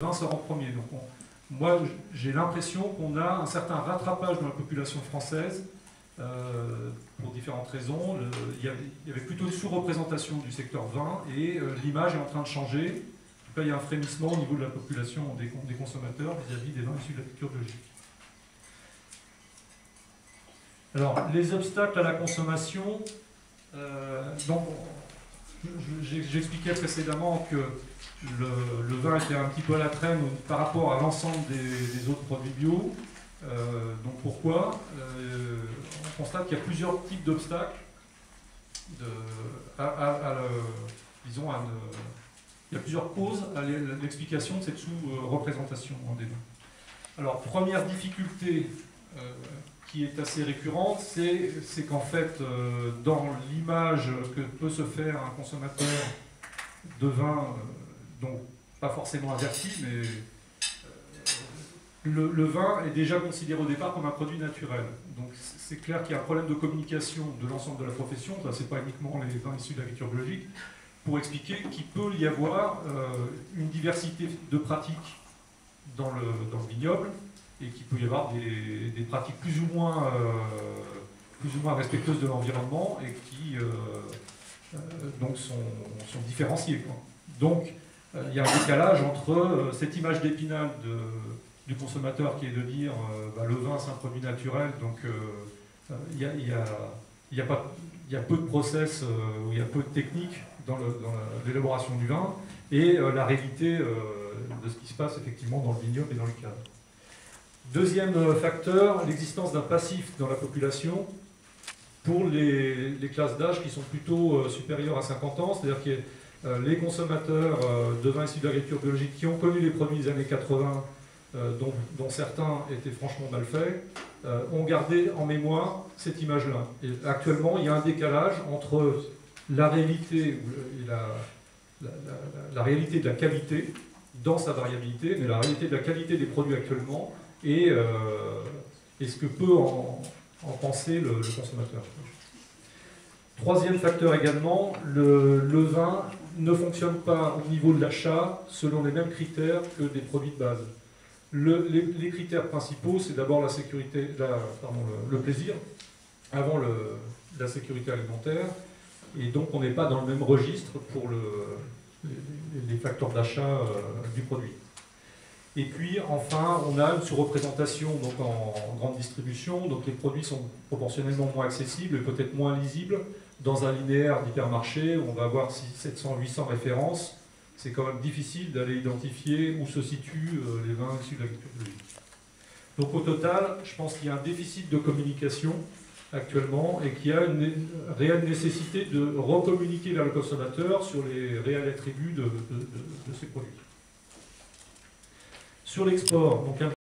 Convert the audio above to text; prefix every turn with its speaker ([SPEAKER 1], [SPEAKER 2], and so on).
[SPEAKER 1] vin sort en premier. Donc moi, j'ai l'impression qu'on a un certain rattrapage dans la population française, pour différentes raisons. Il y avait plutôt une sous-représentation du secteur vin, et l'image est en train de changer. En tout cas, il y a un frémissement au niveau de la population des consommateurs vis-à-vis des vins issus de l'agriculture biologique. Alors, les obstacles à la consommation, j'expliquais précédemment que le vin était un petit peu à la traîne par rapport à l'ensemble des autres produits bio. Donc pourquoi on constate qu'il y a plusieurs types d'obstacles. Il y a plusieurs causes à l'explication de cette sous-représentation des vins. Alors, première difficulté qui est assez récurrente, c'est qu'en fait, dans l'image que peut se faire un consommateur de vin, donc pas forcément averti, mais le vin est déjà considéré au départ comme un produit naturel. Donc c'est clair qu'il y a un problème de communication de l'ensemble de la profession, ça c'est pas uniquement les vins issus de l'agriculture biologique, pour expliquer qu'il peut y avoir une diversité de pratiques dans le vignoble, et qu'il peut y avoir des pratiques plus ou moins respectueuses de l'environnement et qui donc sont différenciées, quoi. Donc il y a un décalage entre cette image d'Épinal du consommateur qui est de dire le vin c'est un produit naturel, donc il y a peu de process, où il y a peu de techniques dans l'élaboration du vin, et la réalité de ce qui se passe effectivement dans le vignoble et dans le cadre. Deuxième facteur, l'existence d'un passif dans la population pour les classes d'âge qui sont plutôt supérieures à 50 ans, c'est-à-dire que les consommateurs de vins issus de l'agriculture biologique qui ont connu les produits des années 80, dont certains étaient franchement mal faits, ont gardé en mémoire cette image-là. Et actuellement, il y a un décalage entre la réalité, la réalité de la qualité dans sa variabilité, mais la réalité de la qualité des produits actuellement, et ce que peut en penser le consommateur. Troisième facteur également, le vin ne fonctionne pas au niveau de l'achat selon les mêmes critères que des produits de base. Les critères principaux, c'est d'abord la sécurité, le plaisir, avant la sécurité alimentaire, et donc on n'est pas dans le même registre pour les facteurs d'achat du produit. Et puis enfin, on a une sous-représentation en grande distribution, donc les produits sont proportionnellement moins accessibles et peut-être moins lisibles. Dans un linéaire d'hypermarché, on va avoir 700-800 références. C'est quand même difficile d'aller identifier où se situent les vins issus de l'agriculture biologique. Donc au total, je pense qu'il y a un déficit de communication actuellement, et qu'il y a une réelle nécessité de recommuniquer vers le consommateur sur les réels attributs de ces produits. Sur l'export, donc